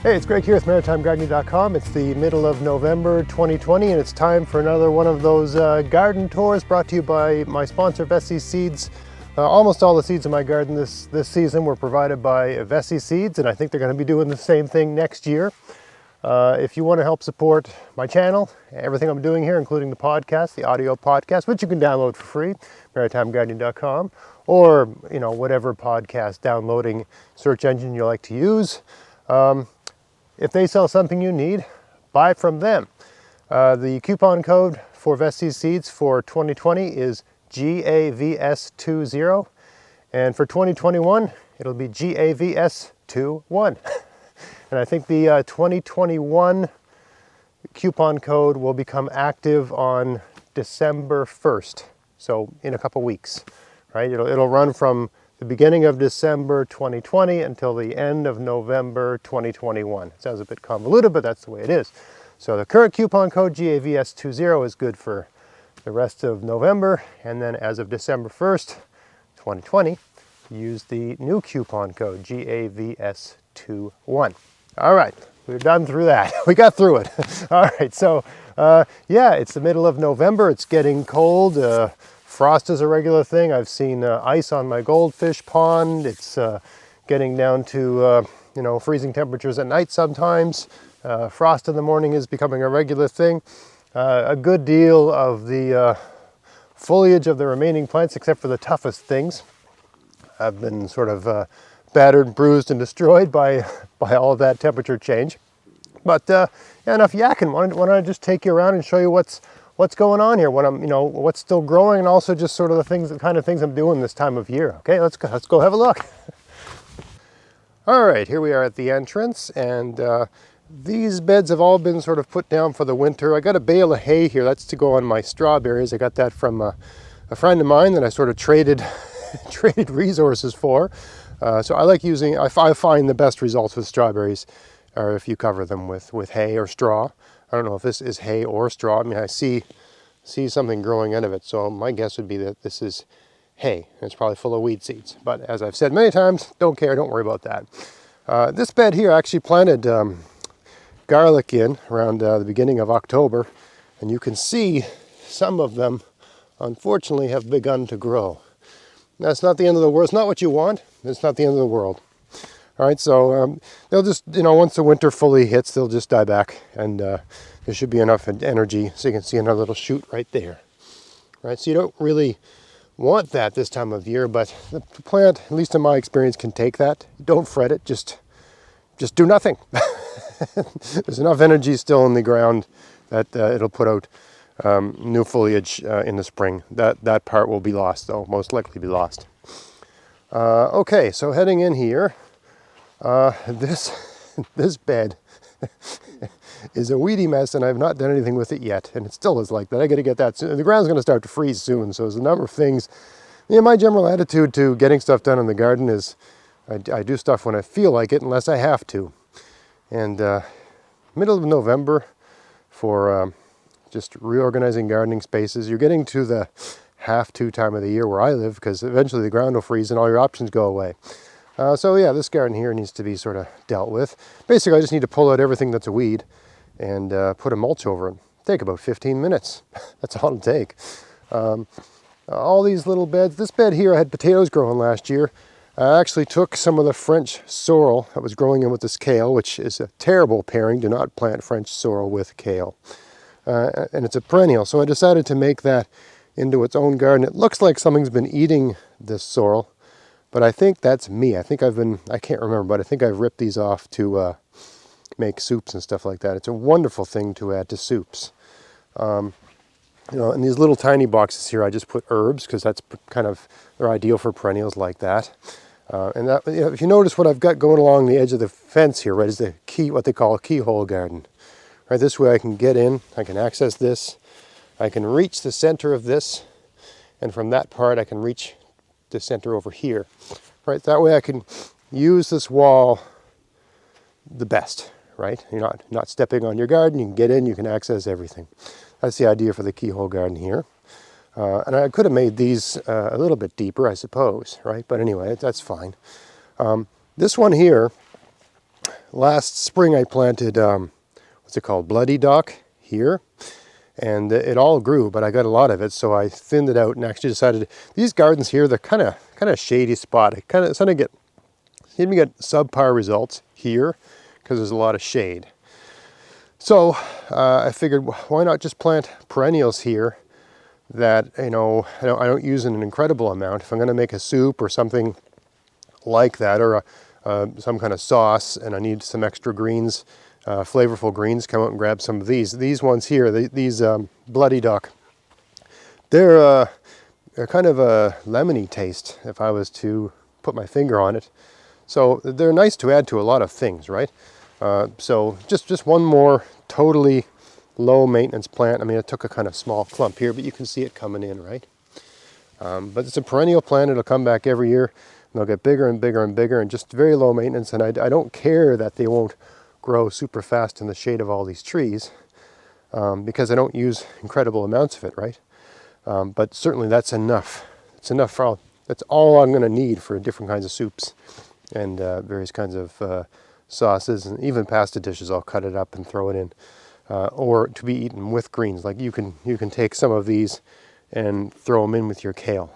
Hey, it's Greg here with MaritimeGardening.com. It's the middle of November 2020 and it's time for another one of those garden tours brought to you by my sponsor Vessi Seeds. Almost all the seeds in my garden this season were provided by Vessi Seeds, and I think they're going to be doing the same thing next year. If you want to help support my channel, everything I'm doing here, including the podcast, the audio podcast, which you can download for free, MaritimeGardening.com, or whatever podcast downloading search engine you like to use. If they sell something you need, buy from them. The coupon code for Vessi Seeds for 2020 is GAVS20, and for 2021 it'll be GAVS21. And I think the 2021 coupon code will become active on December 1st, so in a couple weeks, right? It'll run from the beginning of December 2020 until the end of November 2021. It sounds a bit convoluted, but that's the way it is. So the current coupon code GAVS20 is good for the rest of November, and then as of December 1st, 2020, use the new coupon code GAVS21. All right, we're done through that. We got through it. All right, so yeah, it's the middle of November. It's getting cold. Frost is a regular thing. I've seen ice on my goldfish pond. It's getting down to freezing temperatures at night sometimes. Frost in the morning is becoming a regular thing. A good deal of the foliage of the remaining plants, except for the toughest things, have been sort of battered, bruised, and destroyed by all of that temperature change. But yeah, enough yakking. Why don't I just take you around and show you what's going on here, what's still growing, and also just sort of the kind of things I'm doing this time of year. Okay, let's go have a look. All right, here we are at the entrance, and these beds have all been sort of put down for the winter. I got a bale of hay here. That's to go on my strawberries. I got that from a friend of mine that I sort of traded resources for. So I like using. I find the best results with strawberries are if you cover them with hay or straw. I don't know if this is hay or straw. I mean, I see something growing out of it, so my guess would be that this is hay. It's probably full of weed seeds. But as I've said many times, don't care, don't worry about that. This bed here, I actually planted garlic in around the beginning of October, and you can see some of them, unfortunately, have begun to grow. That's not the end of the world. It's not what you want. It's not the end of the world. All right, so they'll just, once the winter fully hits, they'll just die back, and there should be enough energy, so you can see another little shoot right there. Right, so you don't really want that this time of year, but the plant, at least in my experience, can take that. Don't fret it, just do nothing. There's enough energy still in the ground that it'll put out new foliage in the spring. That part will be lost, though, most likely be lost. Okay, so heading in here, this bed is a weedy mess, and I've not done anything with it yet, and it still is like that. I got to get that soon. The ground's going to start to freeze soon, so there's a number of things. My general attitude to getting stuff done in the garden is I do stuff when I feel like it, unless I have to. And middle of November for just reorganizing gardening spaces. You're getting to the have-to time of the year where I live, because eventually the ground will freeze and all your options go away. So yeah, this garden here needs to be sort of dealt with. Basically, I just need to pull out everything that's a weed and put a mulch over it. Take about 15 minutes. That's all it'll take. All these little beds. This bed here, I had potatoes growing last year. I actually took some of the French sorrel that was growing in with this kale, which is a terrible pairing. Do not plant French sorrel with kale. And it's a perennial, so I decided to make that into its own garden. It looks like something's been eating this sorrel, but I think that's me. I can't remember, but I think I've ripped these off to make soups and stuff like that. It's a wonderful thing to add to soups. In these little tiny boxes here, I just put herbs, because that's kind of, they're ideal for perennials like that. And that, if you notice what I've got going along the edge of the fence here, right, is what they call a keyhole garden. Right, this way I can get in, I can access this, I can reach the center of this, and from that part I can reach the center over here. Right, that way I can use this wall the best, right? You're not stepping on your garden, you can get in, you can access everything. That's the idea for the keyhole garden here. And I could have made these a little bit deeper, I suppose, right? But anyway, that's fine. This one here last spring I planted, what's it called, bloody dock here. And it all grew, but I got a lot of it, so I thinned it out and actually decided, these gardens here, they're kind of shady spot. I kind of seem to get subpar results here because there's a lot of shade. So I figured, why not just plant perennials here that, you know, I don't use in an incredible amount. If I'm going to make a soup or something like that, or some kind of sauce, and I need some extra greens, flavorful greens, come out and grab some of these. These ones here, these bloody duck, they're kind of a lemony taste if I was to put my finger on it. So they're nice to add to a lot of things, right? So just one more totally low maintenance plant. I mean, I took a kind of small clump here, but you can see it coming in, right? But it's a perennial plant. It'll come back every year. And they'll get bigger and bigger and bigger, and just very low maintenance. And I don't care that they won't grow super fast in the shade of all these trees, because I don't use incredible amounts of it, right? But certainly that's enough. It's enough for that's all I'm going to need for different kinds of soups and various kinds of sauces, and even pasta dishes. I'll cut it up and throw it in, or to be eaten with greens. Like you can take some of these and throw them in with your kale,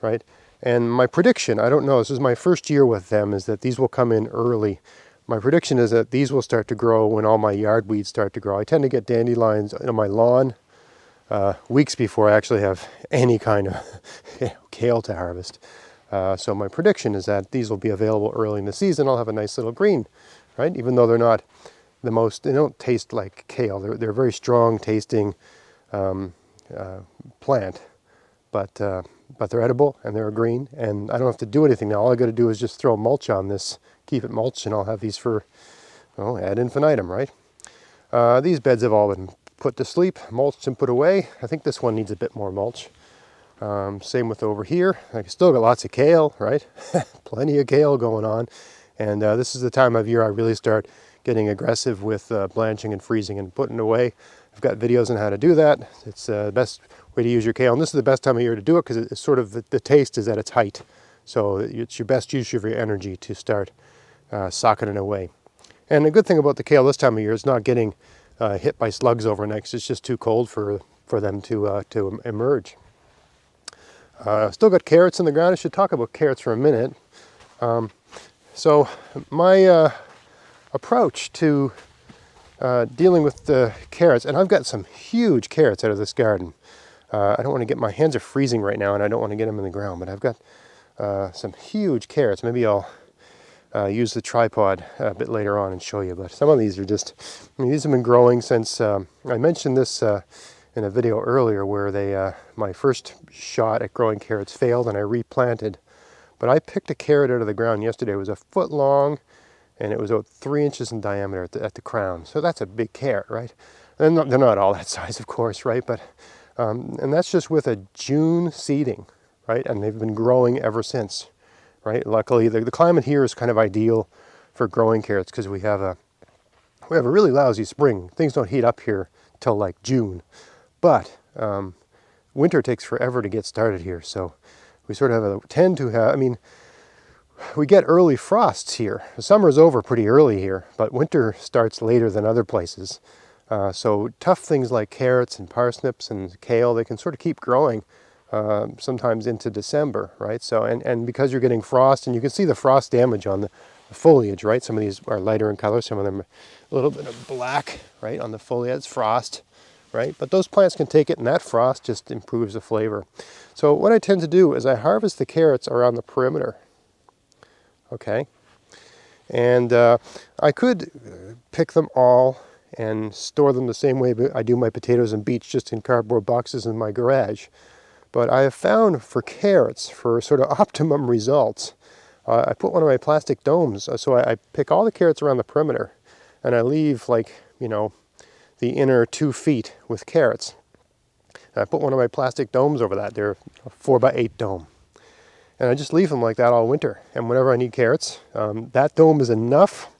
right? And my prediction, I don't know, this is my first year with them, is that these will come in early. My prediction is that these will start to grow when all my yard weeds start to grow. I tend to get dandelions on my lawn weeks before I actually have any kind of kale to harvest. So my prediction is that these will be available early in the season. I'll have a nice little green, right? Even though they're not the most, they don't taste like kale. They're a very strong tasting plant, but they're edible and they're green, and I don't have to do anything now. All I got to do is just throw mulch on this, keep it mulched, and I'll have these for, well, ad infinitum, right? These beds have all been put to sleep, mulched and put away. I think this one needs a bit more mulch. Same with over here. I still got lots of kale, right? Plenty of kale going on. And this is the time of year I really start getting aggressive with blanching and freezing and putting away. I've got videos on how to do that. It's the best way to use your kale. And this is the best time of year to do it because it's sort of, the taste is at its height. So it's your best use of your energy to start socking it away. And the good thing about the kale this time of year is not getting hit by slugs overnight, because it's just too cold for them to emerge. Still got carrots in the ground. I should talk about carrots for a minute. So my approach to dealing with the carrots, and I've got some huge carrots out of this garden. I don't want to get, my hands are freezing right now and I don't want to get them in the ground, but I've got some huge carrots. Maybe I'll use the tripod a bit later on and show you, but some of these are just, I mean, these have been growing since, I mentioned this in a video earlier where they, my first shot at growing carrots failed and I replanted. But I picked a carrot out of the ground yesterday. It was 1 foot long and it was about 3 inches in diameter at the crown. So that's a big carrot, right? They're not all that size, of course, right? But and that's just with a June seeding, right? And they've been growing ever since, right? Luckily, the climate here is kind of ideal for growing carrots because we have a really lousy spring. Things don't heat up here till like June. But winter takes forever to get started here, so we sort of tend to have, I mean, we get early frosts here. The summer's over pretty early here, but winter starts later than other places. So tough things like carrots and parsnips and kale, they can sort of keep growing sometimes into December, right? So, and because you're getting frost, and you can see the frost damage on the foliage, right? Some of these are lighter in color, some of them are a little bit of black, right, on the foliage. It's frost. Right? But those plants can take it, and that frost just improves the flavor. So what I tend to do is I harvest the carrots around the perimeter. Okay? And I could pick them all and store them the same way I do my potatoes and beets, just in cardboard boxes in my garage. But I have found for carrots, for sort of optimum results, I put one of my plastic domes. So I pick all the carrots around the perimeter, and I leave, like, you know, the inner 2 feet with carrots. And I put one of my plastic domes over that. They're a 4x8 dome. And I just leave them like that all winter. And whenever I need carrots, that dome is enough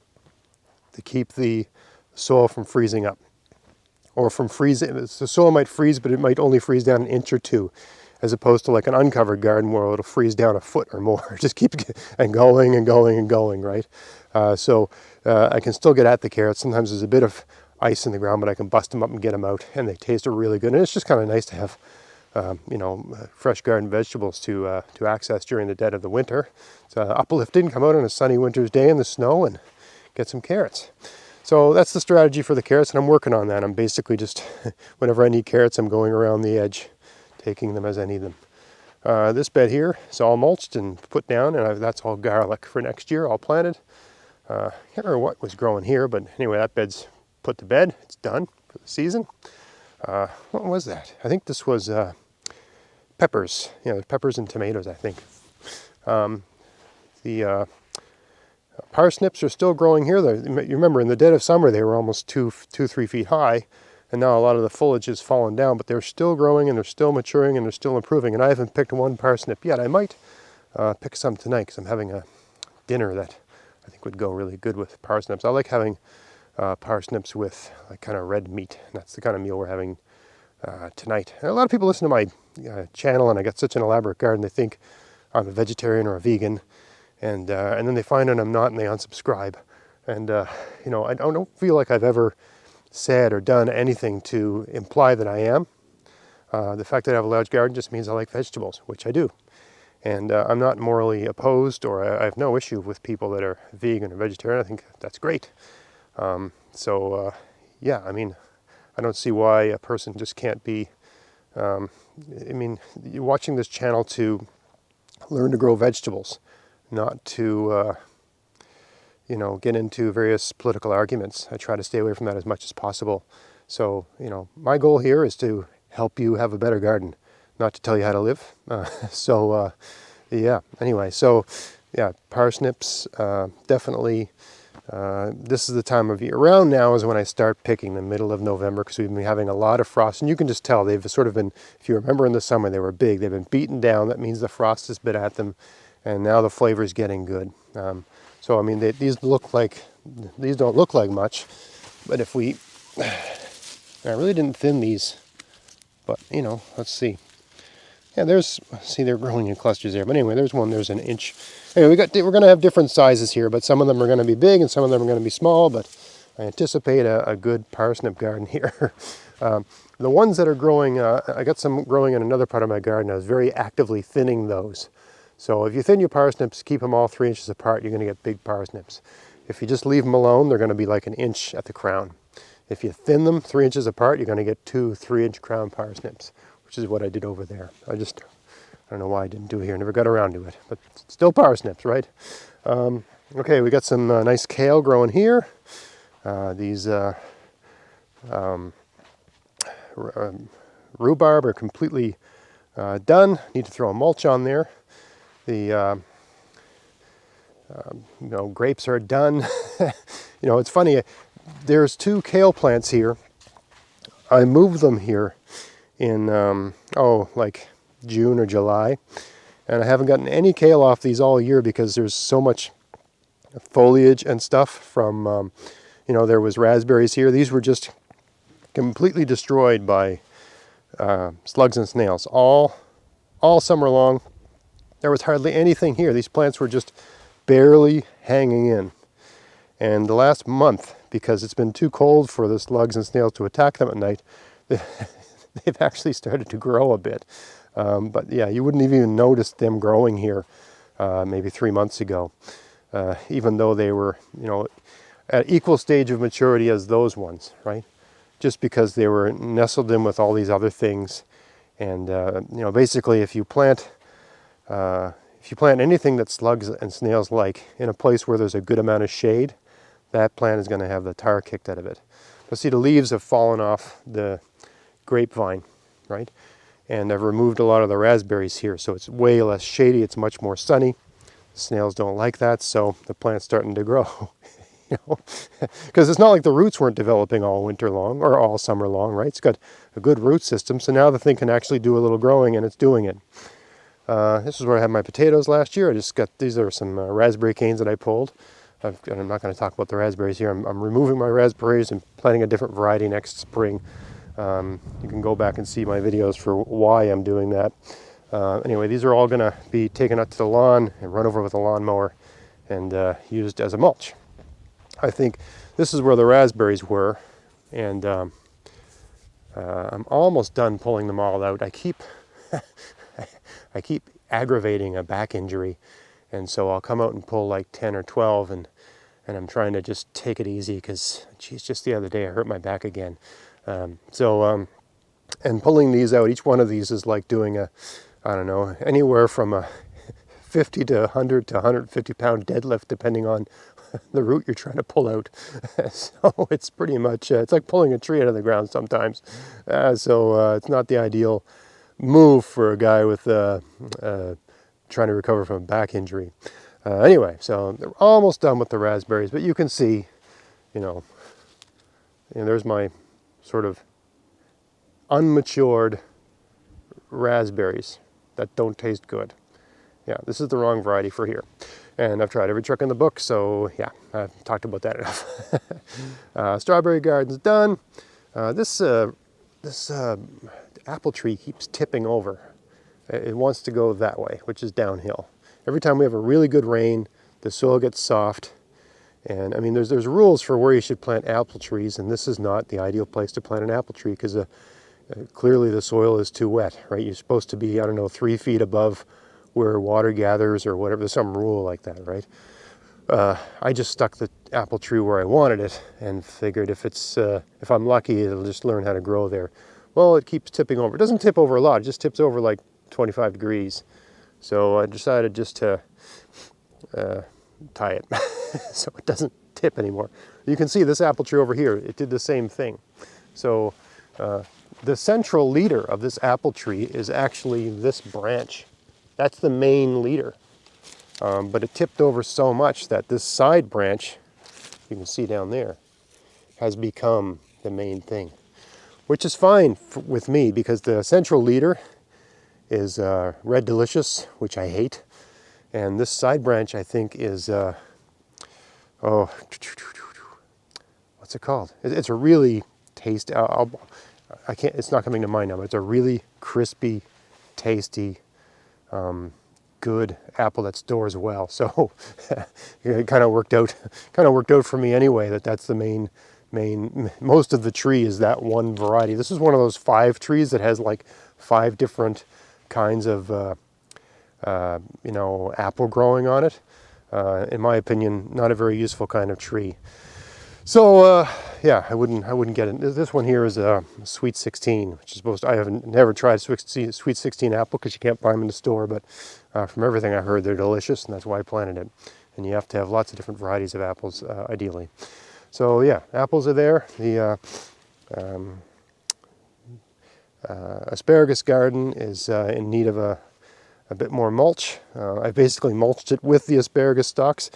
to keep the soil from freezing up. Or from freezing, the soil might freeze, but it might only freeze down 1 inch or 2. as opposed to like an uncovered garden where it'll freeze down a foot or more. Just keep and going and going and going, right? So I can still get at the carrots. Sometimes there's a bit of ice in the ground, but I can bust them up and get them out, and they taste really good. And it's just kind of nice to have, fresh garden vegetables to access during the dead of the winter. It's uplifting, come out on a sunny winter's day in the snow and get some carrots. So that's the strategy for the carrots, and I'm working on that. I'm basically just, whenever I need carrots, I'm going around the edge, taking them as I need them. This bed here is all mulched and put down, and that's all garlic for next year, all planted. Can't remember what was growing here, but anyway, that bed's put to bed. It's done for the season. What was that? I think this was peppers. Yeah, there's peppers and tomatoes, I think. The parsnips are still growing here. You remember, in the dead of summer, they were almost 2-3 feet high, and now a lot of the foliage has fallen down, but they're still growing, and they're still maturing, and they're still improving. And I haven't picked one parsnip yet. I might pick some tonight, because I'm having a dinner that I think would go really good with parsnips. I like having parsnips with like kind of red meat. And that's the kind of meal we're having tonight. And a lot of people listen to my channel, and I got such an elaborate garden, they think I'm a vegetarian or a vegan, and then they find out I'm not, and they unsubscribe. And I don't feel like I've ever said or done anything to imply that I am. The fact that I have a large garden just means I like vegetables, which I do. And I'm not morally opposed, or I have no issue with people that are vegan or vegetarian. I think that's great. Yeah, I mean, I don't see why a person just can't be, you're watching this channel to learn to grow vegetables, not to, get into various political arguments. I try to stay away from that as much as possible. So, my goal here is to help you have a better garden, not to tell you how to live. Anyway, parsnips, definitely. This is the time of year. Around now is when I start picking, the middle of November, because we've been having a lot of frost. And you can just tell they've sort of been, if you remember in the summer, they were big. They've been beaten down. That means the frost has bit at them. And now the flavor is getting good. These don't look like much. But if I really didn't thin these. But, let's see. Yeah, they're growing in clusters there. But anyway, there's an inch. Anyway, we're going to have different sizes here, but some of them are going to be big and some of them are going to be small, but I anticipate a good parsnip garden here. The ones that are growing, I got some growing in another part of my garden. I was very actively thinning those. So if you thin your parsnips, keep them all 3 inches apart, you're going to get big parsnips. If you just leave them alone, they're going to be like an inch at the crown. If you thin them 3 inches apart, you're going to get 2 3-inch crown parsnips, which is what I did over there. I don't know why I didn't do it here. Never got around to it, but still parsnips, right? Okay, we got some nice kale growing here. These rhubarb are completely done. Need to throw a mulch on there. The grapes are done. It's funny. There's 2 kale plants here. I moved them here in like June or July, and I haven't gotten any kale off these all year because there's so much foliage and stuff from there was raspberries here. These were just completely destroyed by slugs and snails all summer long. There was hardly anything here. These plants were just barely hanging in. And the last month, because it's been too cold for the slugs and snails to attack them at night, they've actually started to grow a bit. But yeah, you wouldn't even notice them growing here maybe 3 months ago, even though they were, at equal stage of maturity as those ones, right? Just because they were nestled in with all these other things. And, basically if you plant anything that slugs and snails like in a place where there's a good amount of shade, that plant is going to have the tar kicked out of it. But see, the leaves have fallen off the grapevine, right? And I've removed a lot of the raspberries here, so it's way less shady. It's much more sunny. Snails don't like that, so the plant's starting to grow. Because it's not like the roots weren't developing all winter long or all summer long, right? It's got a good root system, so now the thing can actually do a little growing, and it's doing it. This is where I had my potatoes last year. These are some raspberry canes that I pulled. And I'm not going to talk about the raspberries here. I'm removing my raspberries and planting a different variety next spring. You can go back and see my videos for why I'm doing that. Anyway, these are all going to be taken up to the lawn and run over with a lawnmower and used as a mulch. I think this is where the raspberries were, and I'm almost done pulling them all out. I keep aggravating a back injury, and so I'll come out and pull like 10 or 12, and I'm trying to just take it easy because, geez, just the other day I hurt my back again. And pulling these out, each one of these is like doing I don't know, anywhere from a 50 to 100 to 150 pound deadlift, depending on the root you're trying to pull out. So it's pretty much, it's like pulling a tree out of the ground sometimes. So it's not the ideal move for a guy with trying to recover from a back injury. Anyway, so they're almost done with the raspberries, but you can see, there's my sort of unmatured raspberries that don't taste good. Yeah, this is the wrong variety for here. And I've tried every trick in the book, so yeah, I've talked about that enough. Strawberry garden's done. This apple tree keeps tipping over. It wants to go that way, which is downhill. Every time we have a really good rain, the soil gets soft. And I mean, there's rules for where you should plant apple trees, and this is not the ideal place to plant an apple tree because clearly the soil is too wet, right? You're supposed to be, 3 feet above where water gathers or whatever. There's some rule like that, right? I just stuck the apple tree where I wanted it and figured if I'm lucky, it'll just learn how to grow there. Well, it keeps tipping over. It doesn't tip over a lot. It just tips over like 25 degrees. So I decided just to tie it so it doesn't tip anymore. You can see this apple tree over here. It did the same thing. So the central leader of this apple tree is actually this branch. That's the main leader. But it tipped over so much that this side branch, you can see down there, has become the main thing. Which is fine with me because the central leader is Red Delicious, which I hate. And this side branch, I think, is, what's it called? It's a really tasty, I can't, it's not coming to mind now, but it's a really crispy, tasty, good apple that stores well. So it kind of worked out for me anyway, that's the main, most of the tree is that one variety. This is one of those 5 trees that has like 5 different kinds of, apple growing on it. In my opinion, not a very useful kind of tree. So yeah, I wouldn't get it. This one here is a Sweet 16, which is I haven't never tried Sweet 16 apple because you can't buy them in the store. But from everything I heard, they're delicious, and that's why I planted it. And you have to have lots of different varieties of apples, ideally. So yeah, apples are there. The asparagus garden is in need of a bit more mulch. I basically mulched it with the asparagus stalks.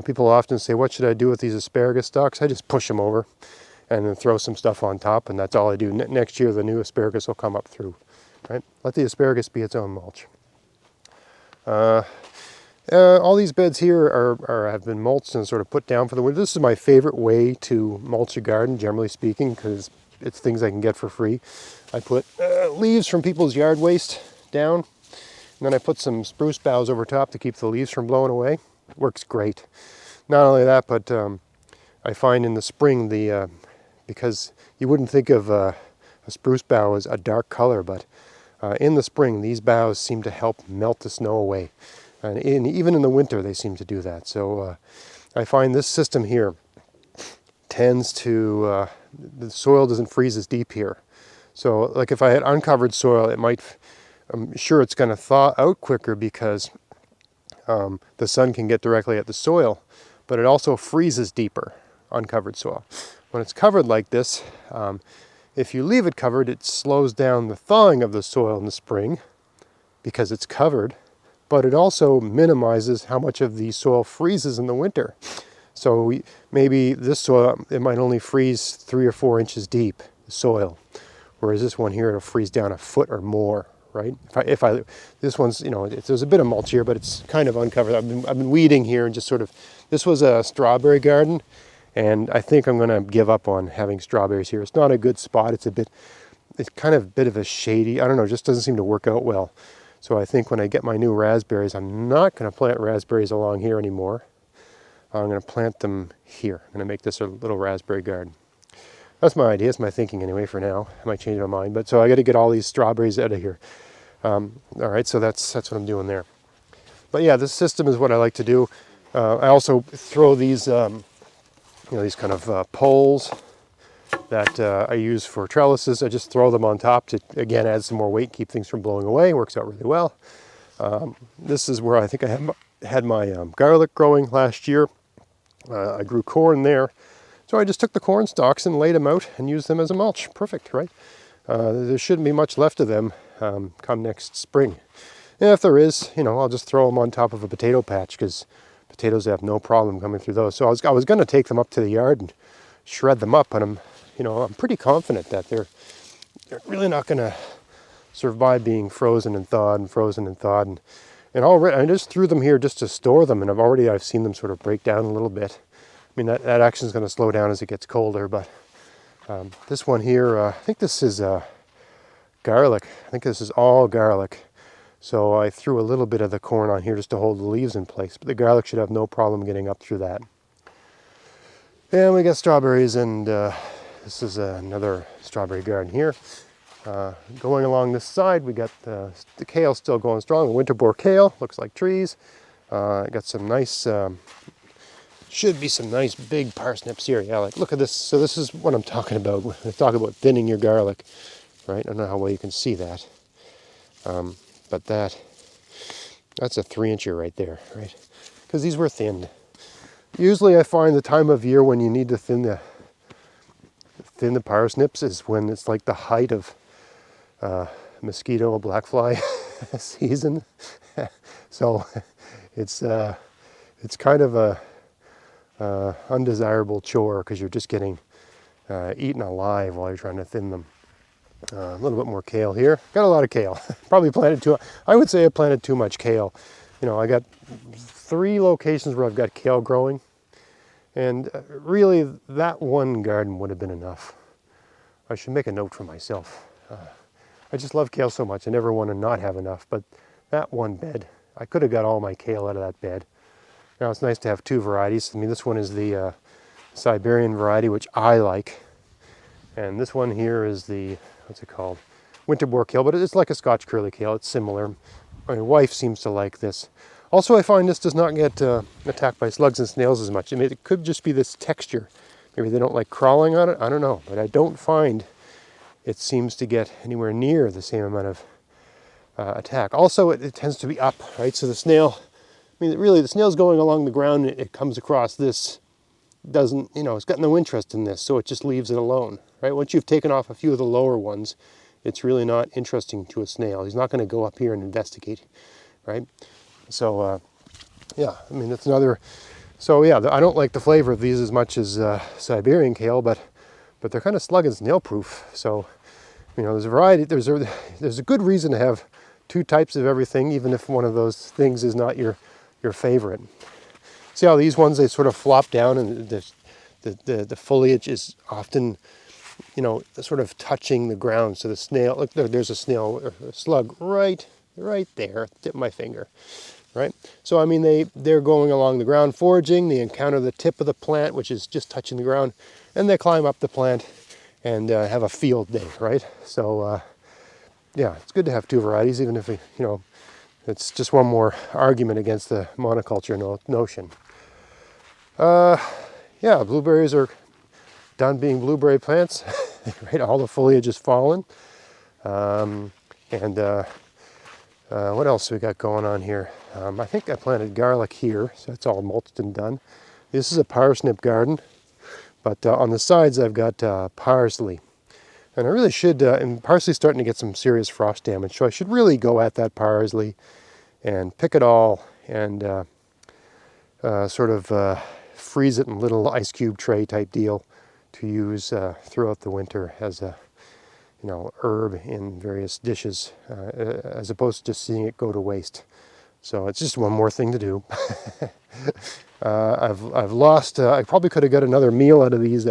People often say, what should I do with these asparagus stalks? I just push them over and then throw some stuff on top, and that's all I do. Next year, the new asparagus will come up through. Right? Let the asparagus be its own mulch. All these beds here have been mulched and sort of put down for the winter. This is my favorite way to mulch a garden, generally speaking, because it's things I can get for free. I put leaves from people's yard waste down, and then I put some spruce boughs over top to keep the leaves from blowing away. It works great. Not only that, but I find in the spring, because you wouldn't think of a spruce bough as a dark color, but in the spring, these boughs seem to help melt the snow away. And even in the winter, they seem to do that. So I find this system here tends to, the soil doesn't freeze as deep here. So like if I had uncovered soil, I'm sure it's going to thaw out quicker because the sun can get directly at the soil, but it also freezes deeper, uncovered soil. When it's covered like this, if you leave it covered, it slows down the thawing of the soil in the spring because it's covered, but it also minimizes how much of the soil freezes in the winter. So maybe this soil, it might only freeze 3 or 4 inches deep, the soil, whereas this one here, it'll freeze down a foot or more. Right? This one's, there's a bit of mulch here, but it's kind of uncovered. I've been weeding here and just sort of, this was a strawberry garden, and I think I'm going to give up on having strawberries here. It's not a good spot. It's kind of a bit of a shady, I don't know, it just doesn't seem to work out well. So I think when I get my new raspberries, I'm not going to plant raspberries along here anymore. I'm going to plant them here. I'm going to make this a little raspberry garden. That's my idea. It's my thinking anyway for now. I might change my mind. But so I got to get all these strawberries out of here. All right, so that's what I'm doing there. But yeah, this system is what I like to do. I also throw these, these kind of poles that I use for trellises. I just throw them on top to, again, add some more weight, keep things from blowing away. Works out really well. This is where I think I had my garlic growing last year. I grew corn there. So I just took the corn stalks and laid them out and used them as a mulch. Perfect, right? There shouldn't be much left of them come next spring. And if there is, I'll just throw them on top of a potato patch because potatoes have no problem coming through those. So I was going to take them up to the yard and shred them up, and I'm pretty confident that they're really not going to survive being frozen and thawed and frozen and thawed. And already I just threw them here just to store them, and I've seen them sort of break down a little bit. I mean, that action is going to slow down as it gets colder, but this one here, I think this is garlic. I think this is all garlic. So I threw a little bit of the corn on here just to hold the leaves in place, but the garlic should have no problem getting up through that. And we got strawberries, and this is another strawberry garden here. Going along this side, we got the kale still going strong. The winter boar kale, looks like trees. Got some nice, should be some nice big parsnips here. Yeah, like look at this. So this is what I'm talking about. When I talk about thinning your garlic, right? I don't know how well you can see that. But that's a 3-incher right there, right? Because these were thinned. Usually I find the time of year when you need to thin the parsnips is when it's like the height of mosquito black fly season. So it's kind of a undesirable chore because you're just getting eaten alive while you're trying to thin them. A little bit more kale here. Got a lot of kale. Probably I would say I planted too much kale. I got 3 locations where I've got kale growing, and really that one garden would have been enough. I should make a note for myself. I just love kale so much. I never want to not have enough, but that one bed, I could have got all my kale out of that bed. Now it's nice to have 2 varieties. I mean, this one is the Siberian variety, which I like, and this one here is the, what's it called? Winter boar kale, but it's like a Scotch curly kale. It's similar. My wife seems to like this. Also, I find this does not get attacked by slugs and snails as much. I mean, it could just be this texture. Maybe they don't like crawling on it. I don't know. But I don't find it seems to get anywhere near the same amount of attack. Also, it tends to be up, right? So the snail, I mean, really, the snail's going along the ground. It comes across this, doesn't, it's got no interest in this. So it just leaves it alone, right? Once you've taken off a few of the lower ones, it's really not interesting to a snail. He's not going to go up here and investigate, right? So, yeah, I mean, that's another. So, yeah, I don't like the flavor of these as much as Siberian kale, but they're kind of slug and snail proof. So, there's a variety. There's a good reason to have 2 types of everything, even if one of those things is not your favorite. See how these ones, they sort of flop down, and the foliage is often, sort of touching the ground. So the snail, look, there's a snail, or a slug right there, tip of my finger, right? So I mean, they're going along the ground foraging. They encounter the tip of the plant, which is just touching the ground, and they climb up the plant and have a field day, right? So yeah, it's good to have 2 varieties, even if it's just one more argument against the monoculture notion. Yeah, blueberries are done being blueberry plants, right? All the foliage is fallen. What else we got going on here? I think I planted garlic here, so that's all mulched and done. This is a parsnip garden, but on the sides I've got parsley. And I really should, and parsley's starting to get some serious frost damage, so I should really go at that parsley and pick it all and sort of freeze it in a little ice cube tray type deal to use throughout the winter as a herb in various dishes, as opposed to just seeing it go to waste. So it's just one more thing to do. I've lost. I probably could have got another meal out of these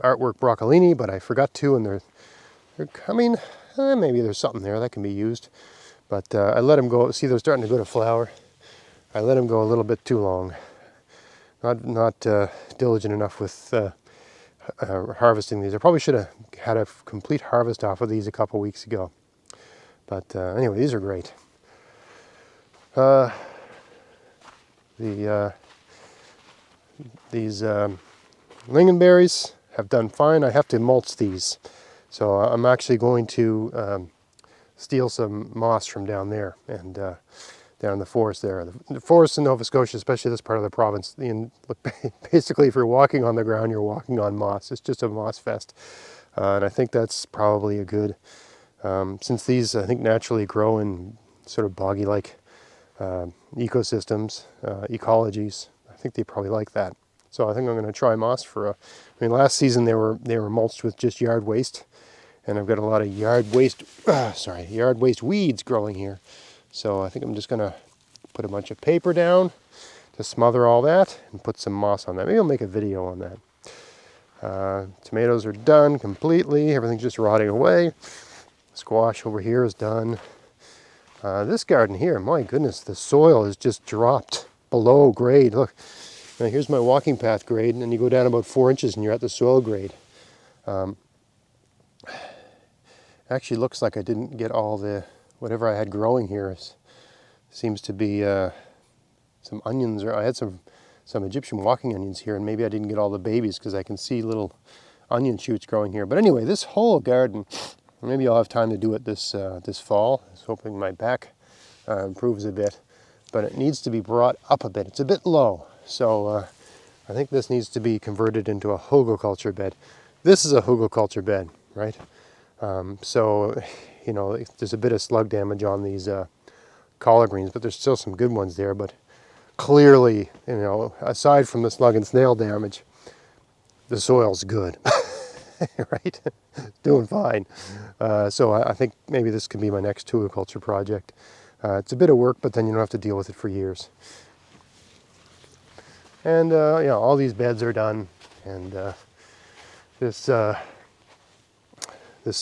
artwork broccolini, but I forgot to, and they're I mean, maybe there's something there that can be used. But I let them go. See, they're starting to go to flower. I let them go a little bit too long. Not diligent enough with harvesting these. I probably should have had a complete harvest off of these a couple weeks ago. But anyway, these are great. These lingonberries have done fine. I have to mulch these. So I'm actually going to steal some moss from down there and down in the forest there. The forests in Nova Scotia, especially this part of the province, basically if you're walking on the ground, you're walking on moss. It's just a moss fest. And I think that's probably a good, since these I think naturally grow in sort of boggy-like ecosystems, ecologies. I think they probably like that. So I think I'm going to try moss for last season they were mulched with just yard waste, and I've got a lot of yard waste weeds growing here. So I think I'm just going to put a bunch of paper down to smother all that and put some moss on that. Maybe I'll make a video on that. Tomatoes are done completely. Everything's just rotting away. Squash over here is done. This garden here, my goodness, the soil has just dropped below grade. Look, now here's my walking path grade, and then you go down about 4 inches and you're at the soil grade. Actually looks like I didn't get all the, whatever I had growing here. Seems to be some onions, or I had some Egyptian walking onions here, and maybe I didn't get all the babies because I can see little onion shoots growing here. But anyway, this whole garden, maybe I'll have time to do it this fall. I was hoping my back improves a bit, but it needs to be brought up a bit. It's a bit low, so I think this needs to be converted into a hugelkultur bed. This is a hugelkultur bed, right? So, there's a bit of slug damage on these collard greens, but there's still some good ones there. But clearly, aside from the slug and snail damage, the soil's good. Right? Doing fine. So I think maybe this could be my next hugelkultur project. It's a bit of work, but then you don't have to deal with it for years. And all these beds are done, and this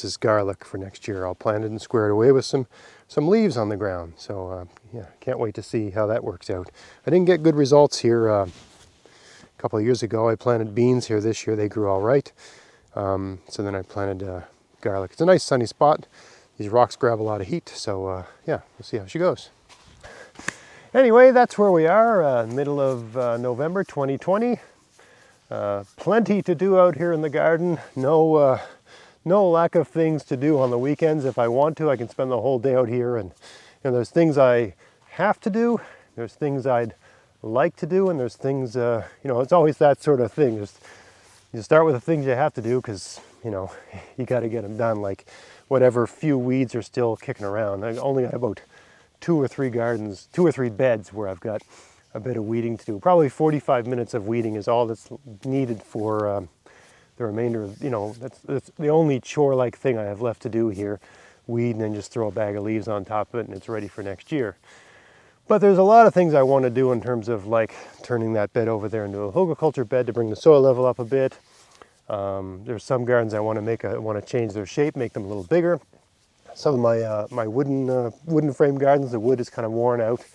is garlic for next year. I'll plant it and square it away with some leaves on the ground. So can't wait to see how that works out. I didn't get good results here a couple of years ago. I planted beans here this year. They grew all right. So then I planted garlic. It's a nice sunny spot. These rocks grab a lot of heat, so we'll see how she goes. Anyway, that's where we are, middle of November 2020. Plenty to do out here in the garden. No lack of things to do on the weekends. If I want to, I can spend the whole day out here, and there's things I have to do, there's things I'd like to do, and there's things, it's always that sort of thing. You start with the things you have to do because, you got to get them done. Like whatever few weeds are still kicking around. I only got about 2 or 3 beds where I've got a bit of weeding to do. Probably 45 minutes of weeding is all that's needed for the remainder of, that's the only chore-like thing I have left to do here. Weed and then just throw a bag of leaves on top of it and it's ready for next year. But there's a lot of things I want to do in terms of like turning that bed over there into a hugelkultur bed to bring the soil level up a bit. There's some gardens I want to change their shape, make them a little bigger. Some of my wooden frame gardens, the wood is kind of worn out,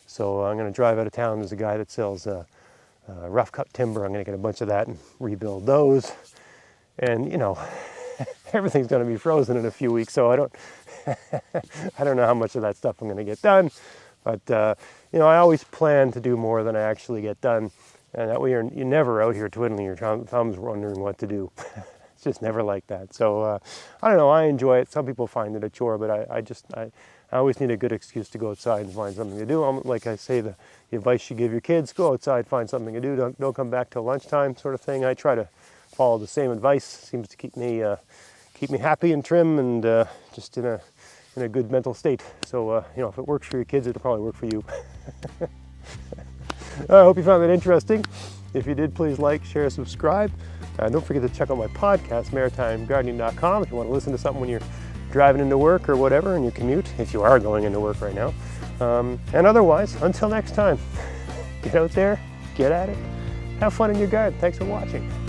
so I'm going to drive out of town. There's a guy that sells rough cut timber. I'm going to get a bunch of that and rebuild those. And everything's going to be frozen in a few weeks, so I don't know how much of that stuff I'm going to get done. But I always plan to do more than I actually get done, and that way you're never out here twiddling your thumbs wondering what to do. It's just never like that. So I don't know, I enjoy it. Some people find it a chore, but I always need a good excuse to go outside and find something to do. Like I say, the advice you give your kids, go outside, find something to do, don't come back till lunchtime sort of thing. I try to follow the same advice. Seems to keep me happy and trim and just in a good mental state. So if it works for your kids, it'll probably work for you. I hope you found that interesting. If you did, please like, share, subscribe. Don't forget to check out my podcast, maritimegardening.com, if you want to listen to something when you're driving into work or whatever in your commute, if you are going into work right now. And otherwise, until next time, get out there, get at it, have fun in your garden. Thanks for watching.